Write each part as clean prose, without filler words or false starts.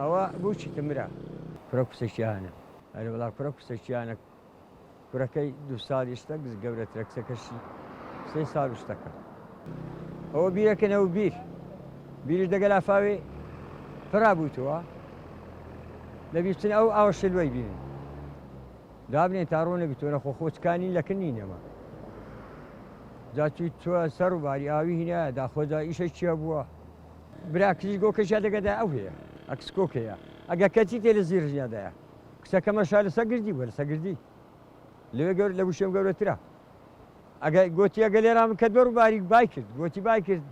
ئەوە بچی تمرا کوڕە کوسەشیانە ئەرە وڵا کوڕە کوسەشیانە کوڕەکەی دو ساڵی شتە گەورەترە کچەکەشی 3 ساڵ شتەکە ئەوە بیرەکەنەوە بیریش دەگەلا فاوێ پڕا بوویتەوە دەبیستن ئەو ئاوە شلوەی بینن دابنێن تا ڕۆ نەبیتۆنە خۆچکانی لەکن نینەمە جاچوی تۆ سەر و باری ئاوی هینە داخۆجا ئیشە چیە بووە برا کچی گۆکەشا دەگەدا ئەو هەیە ئەکس کۆکەیە ئەگە کەچی تێ لە زیر ژیادایە کچەکەمەشا لە سەگردی وە لە سەگردی لەوێ گەور لە وشێم گەورەترە ئەگە گوتی ئەگە لێرام کە دۆر و باری بای کرد گوتی بای کرد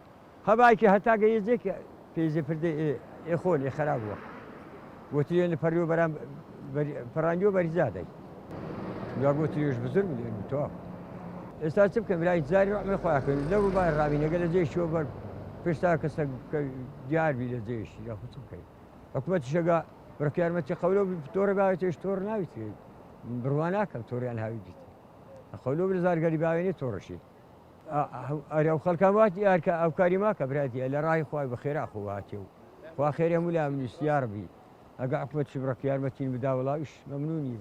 هەبایکە هەتا گەیەجێک پێیزێ پردە ئێخۆن ئێ خەراب بووە گوتی لێ پەریۆ بەرام پەڕاندیۆ بەریزادەی دوا گوتی لێش بزر بێن تۆ ئێستا چ بکەم برای جاری ڕەحمە خۆیاکەن لەو بای ڕابینەگە لە جێشەوە بەر پێشتا کەسە دیاربی لە جێشی یا خوچ بکەیت حکوومەتی شەگا بڕکە یارمەتی قەولۆ تۆڕە باوێتێش تۆڕ ناویت بڕوان ناکەم تۆڕیان هاوی دیت خەولۆ بزارگەری باوێنێ تۆڕەشی ئەو خەڵکان واتی یارکە ئەو کاری ماکە برایەتی لە ڕای خوای بە خێرا خۆهاتێ و خوا خێرێ هەموو لا منیستیاربی ئەگە حکوومەتی بڕکە یارمەتین بدا وڵاویش مەمنونی